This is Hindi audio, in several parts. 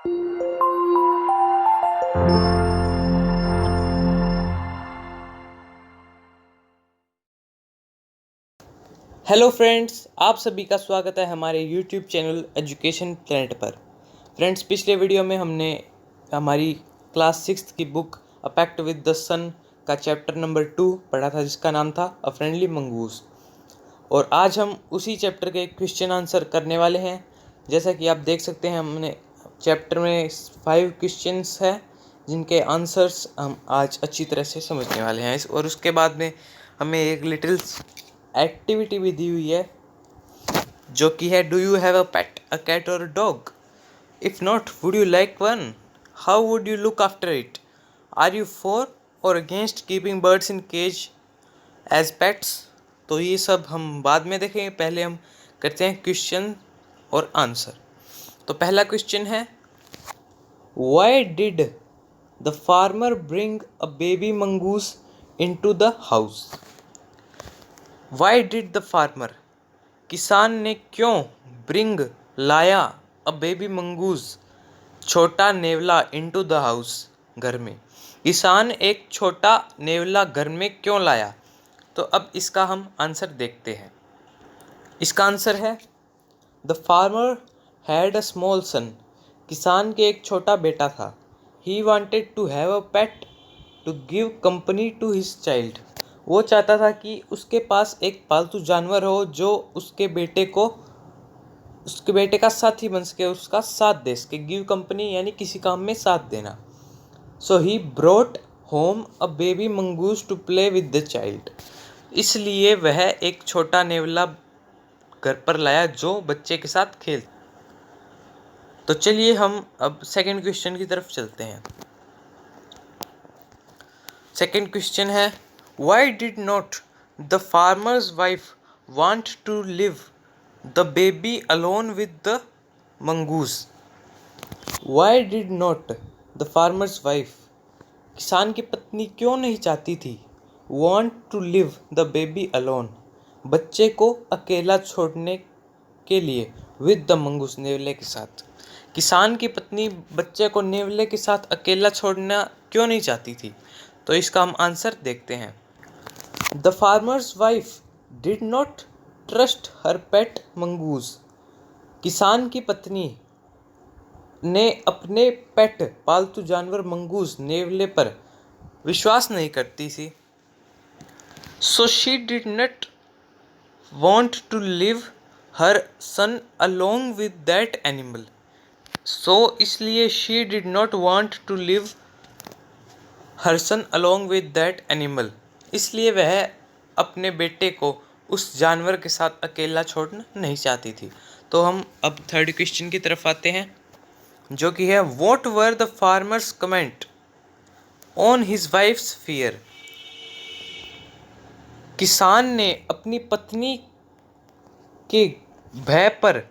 हेलो फ्रेंड्स, आप सभी का स्वागत है हमारे यूट्यूब चैनल एजुकेशन प्लेनेट पर। फ्रेंड्स, पिछले वीडियो में हमने हमारी क्लास 6 की book a pact with the sun का चैप्टर नंबर 2 पढ़ा था, जिसका नाम था अ फ्रेंडली मंगूस। और आज हम उसी चैप्टर के क्वेश्चन आंसर करने वाले हैं। जैसा कि आप देख सकते हैं, हमने चैप्टर में 5 क्वेश्चंस है जिनके आंसर्स हम आज अच्छी तरह से समझने वाले हैं। और उसके बाद में हमें एक लिटिल एक्टिविटी भी दी हुई है, जो कि है do you have a pet, a cat or a dog? If not, would you like one? How would you look after it? Are you for or against keeping birds in cage as pets? तो ये सब हम बाद में देखेंगे, पहले हम करते हैं क्वेश्चन और आंसर। तो पहला क्वेश्चन है, why did the farmer bring a baby mongoose into the house? Why did the farmer, किसान ने क्यों, ब्रिंग लाया, अ बेबी मंगूस छोटा नेवला, इनटू द हाउस घर में। किसान एक छोटा नेवला घर में क्यों लाया? तो अब इसका हम आंसर देखते हैं। इसका आंसर है, the farmer had a small son, किसान के एक छोटा बेटा था। He wanted to have a pet to give company to his child, वो चाहता था कि उसके पास एक पालतू जानवर हो जो उसके बेटे का साथी बन सके, उसका साथ दे सके। गिव कंपनी यानी किसी काम में साथ देना। So he brought home a baby mongoose to play with the child, इसलिए वह एक छोटा नेवला घर पर लाया जो बच्चे के साथ खेल। तो चलिए हम अब सेकंड क्वेश्चन की तरफ चलते हैं। सेकंड क्वेश्चन है, why did not the farmer's wife want to leave the baby alone with the mongoose? Why did not the farmer's wife, किसान की पत्नी क्यों नहीं चाहती थी, want to leave the baby alone, बच्चे को अकेला छोड़ने के लिए, विद द मंगूस नेवले के साथ। किसान की पत्नी बच्चे को नेवले के साथ अकेला छोड़ना क्यों नहीं चाहती थी? तो इसका हम आंसर देखते हैं। The farmer's wife did not trust her pet mongoose, किसान की पत्नी ने अपने पेट पालतू जानवर मंगूस नेवले पर विश्वास नहीं करती थी। So she did not want to leave her son along with that animal. So इसलिए she did not want to leave her son along with that animal, इसलिए वह अपने बेटे को उस जानवर के साथ अकेला छोड़ना नहीं चाहती थी। तो हम अब थर्ड क्वेश्चन की तरफ आते हैं, जो कि है, what were the farmers comment on his wives fear? किसान ने अपनी पत्नी के भय पर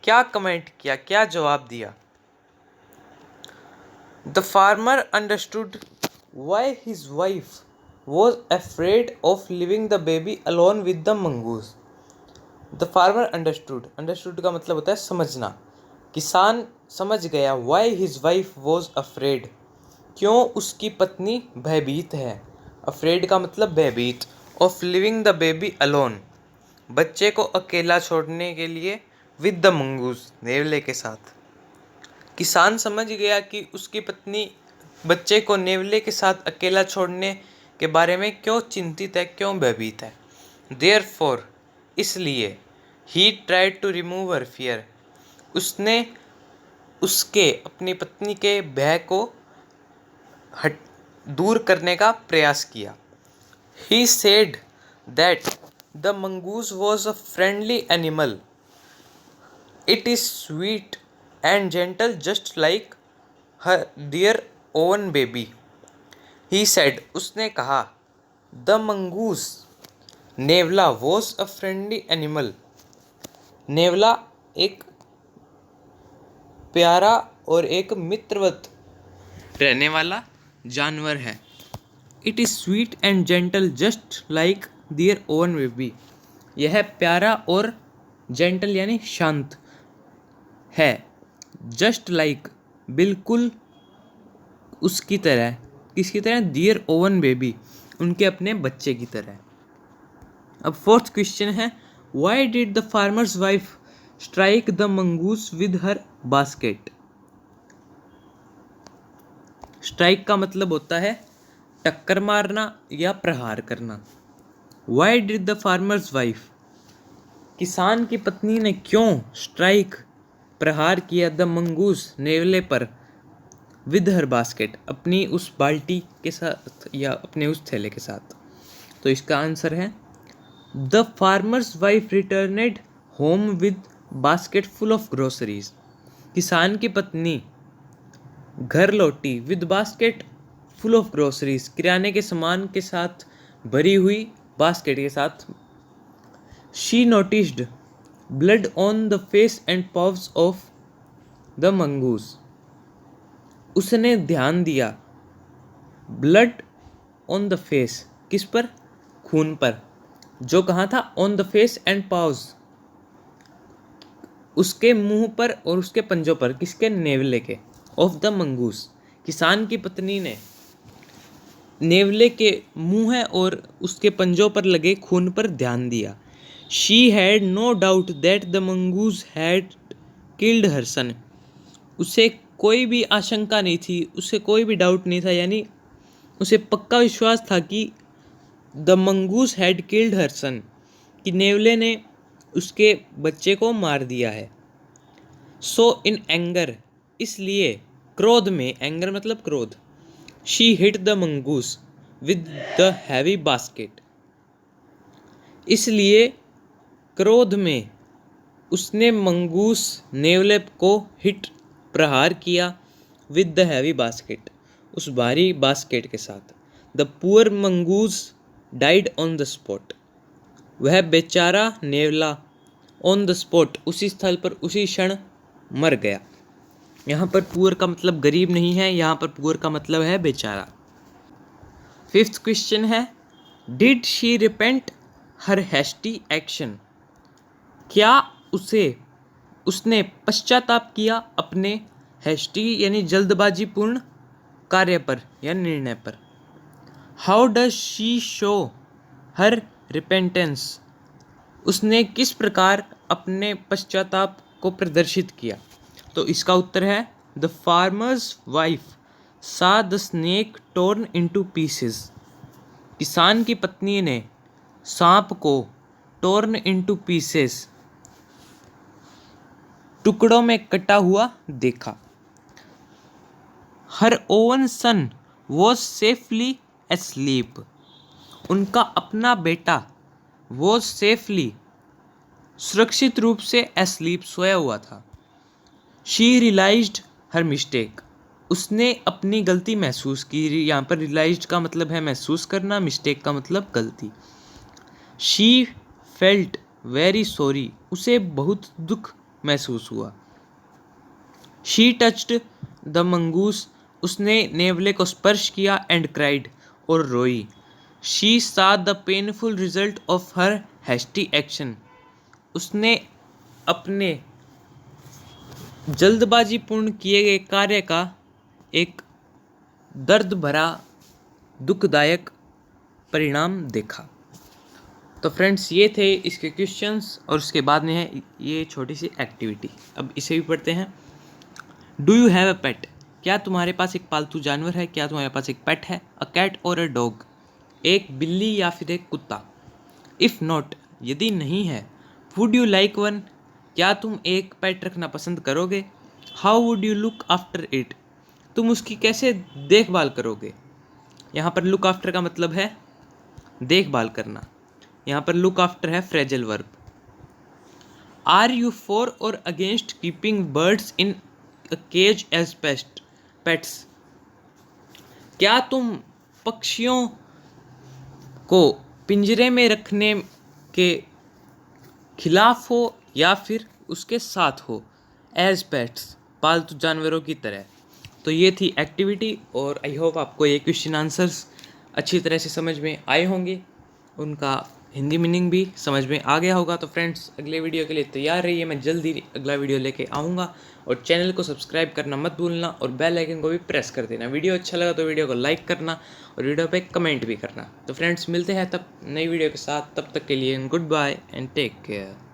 क्या कमेंट किया, क्या जवाब दिया? The farmer understood why his wife was afraid of living the baby alone with the mongoose. The farmer understood का मतलब होता है समझना। किसान समझ गया, why his wife was afraid, क्यों उसकी पत्नी भयभीत है। अफ्रेड का मतलब भयभीत। Of living the baby alone, बच्चे को अकेला छोड़ने के लिए, विद द मंगूस नेवले के साथ। किसान समझ गया कि उसकी पत्नी बच्चे को नेवले के साथ अकेला छोड़ने के बारे में क्यों चिंतित है, क्यों भयभीत है। देयरफॉर, इसलिए, he tried to remove her fear, उसने उसके अपनी पत्नी के भय को दूर करने का प्रयास किया। He said that the mongoose was a friendly animal, it is sweet and gentle just like her dear own baby. He said, उसने कहा, द मंगूस, नेवला, वॉज अ फ्रेंडली एनिमल, नेवला एक प्यारा और एक मित्रवत रहने वाला जानवर है। It is sweet and gentle just like dear own baby, यह प्यारा और जेंटल यानी शांत है, जस्ट लाइक बिल्कुल उसकी तरह, किसकी तरह? डियर ओवन बेबी, उनके अपने बच्चे की तरह। अब फोर्थ क्वेश्चन है, why did the farmer's wife strike the mongoose with her basket? Strike का मतलब होता है टक्कर मारना या प्रहार करना। Why did the farmer's wife, किसान की पत्नी ने क्यों स्ट्राइक प्रहार किया द मंगूस नेवले पर विद हर बास्केट, अपनी उस बाल्टी के साथ या अपने उस थैले के साथ? तो इसका आंसर है the farmer's wife returned home with basket full of groceries. किसान की पत्नी घर लौटी with basket full of groceries, किराने के सामान के साथ भरी हुई बास्केट के साथ। She noticed blood on the face and paws of the mongoose, उसने ध्यान दिया ब्लड ऑन द फेस, किस पर? खून पर। जो कहाँ था? ऑन द फेस एंड पाव्स, उसके मुंह पर और उसके पंजों पर, किसके? नेवले के। ऑफ द मंगूस, किसान की पत्नी ने नेवले के मुंह और उसके पंजों पर लगे खून पर ध्यान दिया। She had no doubt that the mongoose had killed her son, उसे कोई भी आशंका नहीं थी, उसे कोई भी डाउट नहीं था, यानी उसे पक्का विश्वास था कि the mongoose had killed her son, कि नेवले ने उसके बच्चे को मार दिया है। सो इन एंगर, इसलिए क्रोध में, एंगर मतलब क्रोध, she hit the mongoose with the heavy basket, इसलिए क्रोध में उसने मंगूस नेवले को हिट प्रहार किया विद द हैवी बास्केट, उस भारी बास्केट के साथ। The poor mongoose died on the spot, वह बेचारा नेवला ऑन द स्पॉट, उसी स्थल पर उसी क्षण मर गया। यहाँ पर पुअर का मतलब गरीब नहीं है, यहाँ पर पुअर का मतलब है बेचारा। फिफ्थ क्वेश्चन है, did she repent her hasty action, क्या उसने पश्चाताप किया अपने हैस्टी यानी जल्दबाजी पूर्ण कार्य पर या निर्णय पर? How does she show her repentance, उसने किस प्रकार अपने पश्चाताप को प्रदर्शित किया? तो इसका उत्तर है द फार्मर्स वाइफ सा the snake torn into pieces, किसान की पत्नी ने सांप को टोर्न इनटू पीसेस, टुकड़ों में कटा हुआ देखा। Her own son was safely asleep, उनका अपना बेटा वॉज सेफली सुरक्षित रूप से एस्लीप सोया हुआ था। शी रियलाइज्ड हर मिस्टेक, उसने अपनी गलती महसूस की। यहाँ पर रियलाइज्ड का मतलब है महसूस करना, मिस्टेक का मतलब गलती। शी फेल्ट वेरी सॉरी, उसे बहुत दुख महसूस हुआ। शी टच्ड द मंगूस, उसने नेवले को स्पर्श किया। एंड क्राइड, और रोई। शी सा the painful result of her hasty action, उसने अपने जल्दबाजी पूर्ण किए गए कार्य का एक दर्द भरा दुखदायक परिणाम देखा। तो फ्रेंड्स, ये थे इसके क्वेश्चंस और उसके बाद में है ये छोटी सी एक्टिविटी। अब इसे भी पढ़ते हैं। डू यू हैव अ पेट, क्या तुम्हारे पास एक पालतू जानवर है? क्या तुम्हारे पास एक पेट है? अ कैट और अ डॉग, एक बिल्ली या फिर एक कुत्ता? इफ़ नॉट, यदि नहीं है, वुड यू लाइक वन, क्या तुम एक पेट रखना पसंद करोगे? How would you look after it, तुम उसकी कैसे देखभाल करोगे? यहाँ पर लुक आफ्टर का मतलब है देखभाल करना। यहाँ पर लुक आफ्टर है phrasal verb. Are you for or against keeping birds in a cage as pets, क्या तुम पक्षियों को पिंजरे में रखने के खिलाफ हो या फिर उसके साथ हो? एज पेट्स, पालतू जानवरों की तरह। तो ये थी एक्टिविटी और आई होप आपको ये क्वेश्चन आंसर्स अच्छी तरह से समझ में आए होंगे। उनका हिंदी मीनिंग भी समझ में आ गया होगा। तो फ्रेंड्स अगले वीडियो के लिए तैयार रहिए, मैं जल्दी अगला वीडियो लेके आऊँगा। और चैनल को सब्सक्राइब करना मत भूलना और बेल आइकन को भी प्रेस कर देना। वीडियो अच्छा लगा तो वीडियो को लाइक करना और वीडियो पे कमेंट भी करना। तो फ्रेंड्स मिलते हैं तब नई वीडियो के साथ, तब तक के लिए goodbye and take care.